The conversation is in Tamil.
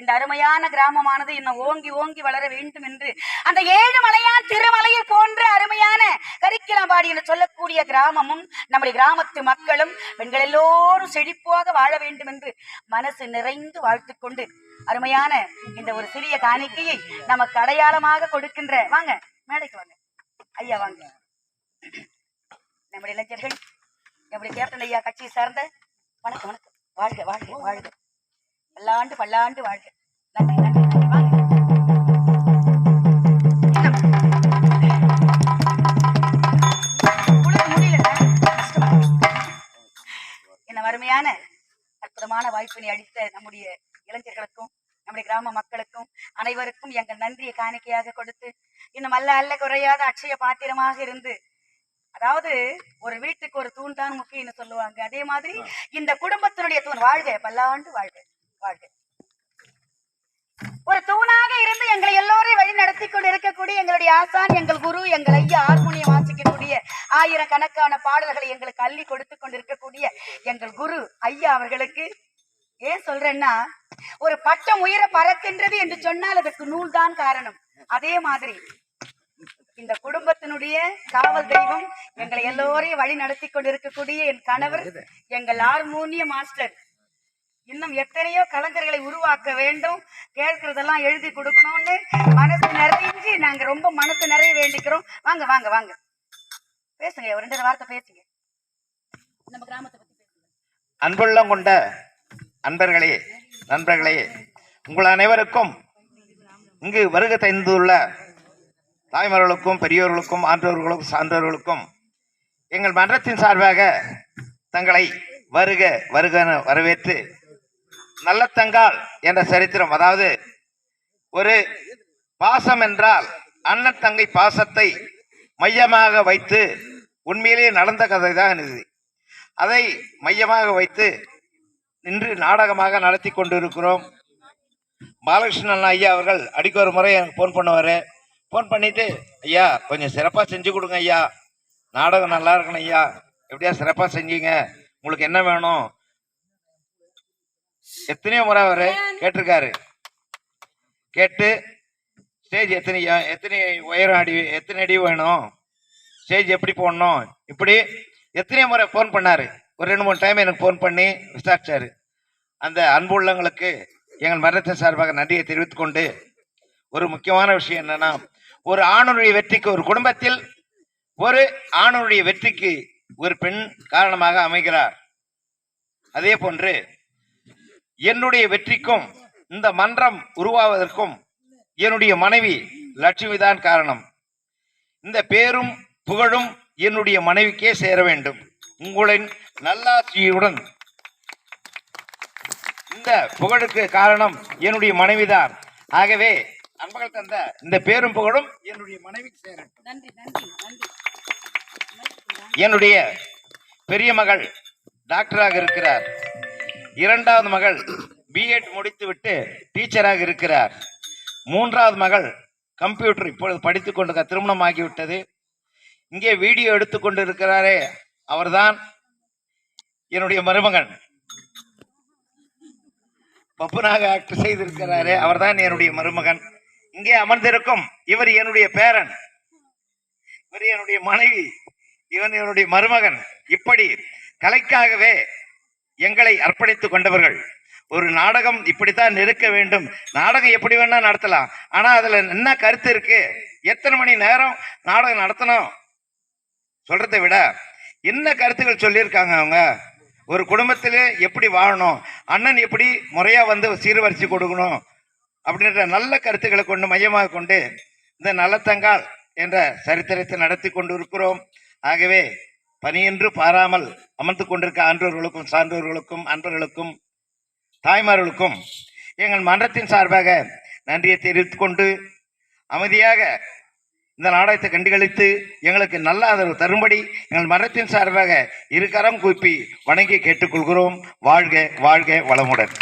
இந்த அருமையான கிராமமானது இன்னும் ஓங்கி ஓங்கி வளர வேண்டும் என்று அந்த ஏழுமலையான் திருமலையை போன்ற அருமையான கரிக்கிலாம்பாடி என்று சொல்லக்கூடிய கிராமமும் நம்முடைய கிராமத்து மக்களும் பெண்கள் எல்லோரும் செழிப்பாக வாழ வேண்டும் என்று மனசு நிறைந்து வாழ்த்துக் கொண்டு அருமையான இந்த ஒரு சிறிய காணிக்கையை நமக்கு அடையாளமாக கொடுக்கின்ற வாங்க மேடைக்கு வாங்க ஐயா வாங்க. நம்முடைய இளைஞர்கள் நம்முடைய கேப்டன் ஐயா கட்சியை சார்ந்த வணக்கம் வணக்கம். வாழ்க வாழ்க வாழ்க, பல்லாண்டு பல்லாண்டு வாழ்க. நன்றி நன்றி நன்றி. வாங்க. என்ன அருமையான அற்புதமான வாய்ப்பினை அளித்த நம்முடைய இளைஞர்களுக்கும் நம்முடைய கிராம மக்களுக்கும் அனைவருக்கும் எங்கள் நன்றியை காணிக்கையாக கொடுத்து இன்னும் அல்ல குறையாத அட்சய பாத்திரமாக இருந்து, அதாவது ஒரு வீட்டுக்கு ஒரு தூண் தான் முக்கியம்னு சொல்லுவாங்க, அதே மாதிரி இந்த குடும்பத்தினுடைய தூண் வாழ்க பல்லாண்டு வாழ்க வாழ்க ஒரு தூணாக இருந்து எங்களை எல்லோரையும் வழி நடத்தி கொண்டு இருக்கக்கூடிய எங்களுடைய ஆசான், எங்கள் குரு, எங்கள் ஐயா ஹார்மோனியம் வாசிக்கக்கூடிய ஆயிரக்கணக்கான பாடல்களை எங்களுக்கு அள்ளி கொடுத்து கொண்டு இருக்கக்கூடிய எங்கள் குரு ஐயா அவர்களுக்கு ஏன் சொல்றேன்னா, ஒரு பட்டம் உயர பறக்கின்றது என்று சொன்னால் அதற்கு நூல் தான் காரணம். அதே மாதிரி இந்த குடும்பத்தினுடைய காவல் தெய்வம் எங்களை எல்லோரையும் வழி நடத்தி கொண்டிருக்கக்கூடிய என் கணவர், எங்கள் ஹார்மோனியம் மாஸ்டர். இன்னும் எத்தனையோ கலைஞர்களை உருவாக்க வேண்டும், கேட்கறதெல்லாம் எழுதி கொடுக்கணும்னு மனசு நிறைஞ்சு நாங்க ரொம்ப மனசு நிறைய வேண்டிக்கிறோம். வாங்க வாங்க வாங்க பேசுங்க, ஒரு 2 வார்த்தை பேசுங்க, நம்ம கிராமத்தை பத்தி பேசுங்க. அன்புள்ளம் கொண்ட அன்பர்களே, நண்பர்களே, உங்கள் அனைவருக்கும் இங்கு வருகை தந்துள்ள தாய்மார்களுக்கும் பெரியோர்களுக்கும் ஆன்றோர்களுக்கும் சான்றோர்களுக்கும் எங்கள் மன்றத்தின் சார்பாக தங்களை வருக வருக வரவேற்று, நல்லத்தங்கால் என்ற சரித்திரம், அதாவது ஒரு பாசம் என்றால் அண்ணன் தங்கை பாசத்தை மையமாக வைத்து உண்மையிலேயே நடந்த கதை தான் இது. அதை மையமாக வைத்து இன்று நாடகமாக நடத்தி கொண்டிருக்கிறோம். பாலகிருஷ்ணன் ஐயா அவர்கள் அடிக்க ஒரு முறை எனக்கு ஃபோன் பண்ணுவார். ஃபோன் பண்ணிட்டு, ஐயா கொஞ்சம் சிறப்பாக செஞ்சு கொடுங்க ஐயா, நாடகம் நல்லா இருக்கணும் ஐயா, எப்படியா சிறப்பாக செஞ்சீங்க, உங்களுக்கு என்ன வேணும், எத்தனையோ முறை அவர் கேட்டிருக்காரு. கேட்டு ஸ்டேஜ் எத்தனை உயரம் அடி, எத்தனை அடி வேணும், ஸ்டேஜ் எப்படி போடணும், இப்படி எத்தனையோ முறை ஃபோன் பண்ணார். ஒரு 2-3 டைம் எனக்கு ஃபோன் பண்ணி விசாரிச்சார். அந்த அன்பு உள்ளங்களுக்கு எங்கள் மன்றத்தின் சார்பாக நன்றியை தெரிவித்துக் கொண்டு, ஒரு முக்கியமான விஷயம் என்னன்னா, ஒரு ஆணுடைய வெற்றிக்கு, ஒரு குடும்பத்தில் ஒரு ஆணுடைய வெற்றிக்கு ஒரு பெண் காரணமாக அமைகிறார். அதே போன்று என்னுடைய வெற்றிக்கும் இந்த மன்றம் உருவாவதற்கும் என்னுடைய மனைவி லட்சுமி தான் காரணம். இந்த பேரும் புகழும் என்னுடைய மனைவிக்கே சேர வேண்டும். உங்களின் நல்லாட்சியுடன் இந்த புகழுக்கு காரணம் என்னுடைய மனைவிதான். ஆகவே அன்பர்கள் தந்த இந்த பேரும் புகழும் என்னுடைய மனைவிக்கு சேரும். என்னுடைய பெரிய மகள் டாக்டராக இருக்கிறார். 2வது மகள் பிஎட் முடித்துவிட்டு டீச்சராக இருக்கிறார். 3வது மகள் கம்ப்யூட்டர் இப்பொழுது படித்துக் கொண்டு திருமணம் ஆகிவிட்டது. இங்கே வீடியோ எடுத்துக்கொண்டு இருக்கிறாரே, அவர்தான் என்னுடைய மருமகன். பப்புனாக ஆக்ட் செய்திருக்கிறாரே, அவர்தான் என்னுடைய மருமகன். இங்கே அமர்ந்திருக்கும் இவர் என்னுடைய பேரன், இவர் என்னுடைய மனைவி, இவன் என்னுடைய மருமகன். இப்படி கலைக்காகவே எங்களை அர்ப்பணித்துக் கொண்டவர்கள். ஒரு நாடகம் இப்படித்தான் இருக்க வேண்டும், நாடகம் எப்படி வேணா நடத்தலாம், ஆனா அதுல என்ன கருத்து இருக்கு, எத்தனை மணி நேரம் நாடகம் நடத்தணும் சொல்றதை விட என்ன கருத்துக்கள் சொல்லியிருக்காங்க, அவங்க ஒரு குடும்பத்திலே எப்படி வாழணும், அண்ணன் எப்படி முறையா வந்து சீர்வரிசை கொடுக்கணும் அப்படின்ற நல்ல கருத்துக்களை கொண்டு மையமாக கொண்டு இந்த நல்லத்தங்கால் என்ற சரித்திரத்தை நடத்தி கொண்டு இருக்கிறோம். ஆகவே பணியென்று பாராமல் அமர்ந்து கொண்டிருக்க ஆன்றோர்களுக்கும் சான்றோர்களுக்கும் அன்பர்களுக்கும் தாய்மார்களுக்கும் எங்கள் மன்றத்தின் சார்பாக நன்றியை தெரிவித்துக் கொண்டு, அமைதியாக இந்த நாடகத்தை கண்டுகளித்து எங்களுக்கு நல்ல ஆதரவு தரும்படி எங்கள் மன்றத்தின் சார்பாக 2 கரம் கூப்பி வணங்கி கேட்டுக்கொள்கிறோம். வாழ்க வாழ்க வளமுடன்.